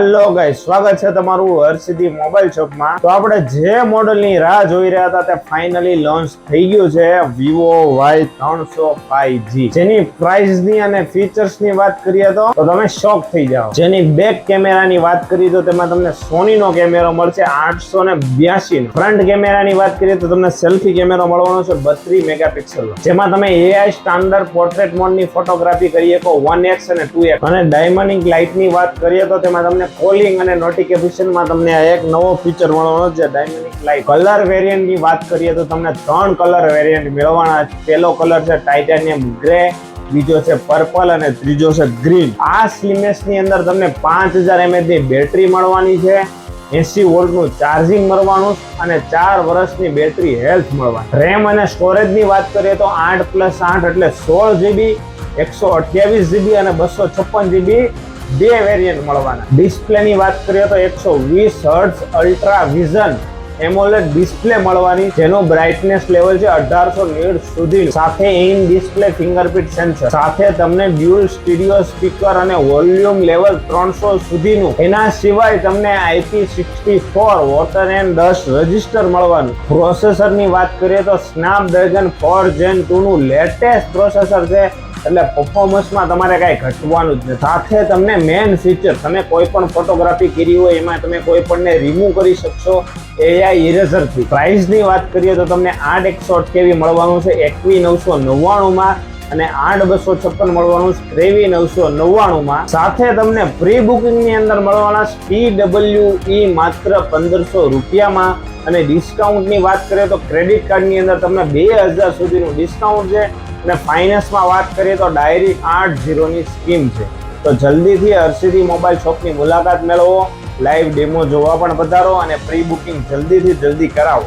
Hello guys, સ્વાગત છે તમારું હરસિદ્ધિ મોબાઈલ શોપમાં। તો આપણે જે મોડલની રાહ જોઈ રહ્યા હતા તે ફાઇનલી લોન્ચ થઈ ગયું છે Vivo Y305G, જેની પ્રાઇસની અને ફીચર્સની વાત કરીએ તો તમે શોક થઈ જાઓ। જેની બેક કેમેરાની વાત કરીએ તો તેમાં તમને સોનીનો કેમેરો મળશે 882 નો। ફ્રન્ટ કેમેરાની વાત કરીએ તો તમને સેલ્ફી કેમેરો મળવાનો છે 32 મેગાપિક્સલનો, જેમાં તમે AI સ્ટાન્ડર્ડ પોર્ટ્રેટ મોડની ફોટોગ્રાફી કરી શકો 1x અને 2x। અને ડાયમંડ લાઇટની વાત કરીએ તો તેમાં તમને કોલિંગ અને નોટિફિકેશનમાં તમને એક નવો ફીચર મળવાનો છે ડાયનેમિક લાઇટ। કલર વેરિયન્ટની વાત કરીએ તો તમને 3 કલર વેરિયન્ટ મળવાના છે। પહેલો કલર છે ટાઇટેનિયમ ગ્રે, બીજો છે પર્પલ અને ત્રીજો છે ગ્રીન। આ સ્લિમેશની અંદર તમને 5000 mAh ની બેટરી મળવાની છે, 80 વોલ્ટનું ચાર્જિંગ મળવાનું અને 4 વર્ષની બેટરી હેલ્થ મળવાની। રેમ અને સ્ટોરેજની વાત કરીએ તો 8+8 એટલે 16GB, 128GB અને 256GB બે વેરિયન્ટ મળવાના। ડિસ્પ્લેની વાત કરીએ તો 120 hertz ultra vision AMOLED display મળવાની, જેનું બ્રાઇટનેસ લેવલ છે 1800 નીટ્સ સુધી, સાથે ઇન ડિસ્પ્લે ફિંગરપ્રિન્ટ સેન્સર, સાથે તમને ડ્યુઅલ સ્ટીરિયો સ્પીકર અને વોલ્યુમ લેવલ 300 સુધીનું। એના સિવાય તમને IP64 water and dust register મળવાનું। પ્રોસેસરની વાત કરીએ તો સ્નેપડ્રેગન 4 Gen 2 નું લેટેસ્ટ પ્રોસેસર છે, એટલે પરફોર્મન્સમાં તમારે કાંઈ ઘટવાનું જ નથી। સાથે તમને મેઇન ફીચર, તમે કોઈ પણ ફોટોગ્રાફી કરી હોય એમાં તમે કોઈ પણને રિમૂવ કરી શકશો AI ઇરેઝરથી। પ્રાઇસની વાત કરીએ તો તમને 8 મળવાનું છે 21999 અને 8256 મળવાનું છે 23999। સાથે તમને પ્રી બુકિંગની અંદર મળવાના TWE માત્ર 1500 રૂપિયામાં। અને ડિસ્કાઉન્ટની વાત કરીએ તો ક્રેડિટ કાર્ડની અંદર તમને 2000 સુધીનું ડિસ્કાઉન્ટ છે, અને ફાઇનાન્સમાં વાત કરીએ તો ડાયરેક્ટ 8-0 ની સ્કીમ છે। તો જલ્દીથી હરસિદ્ધિ મોબાઈલ શોપની મુલાકાત મેળવો, લાઈવ ડેમો જોવા પણ પધારો અને પ્રી બુકિંગ જલ્દીથી જલ્દી કરાવો।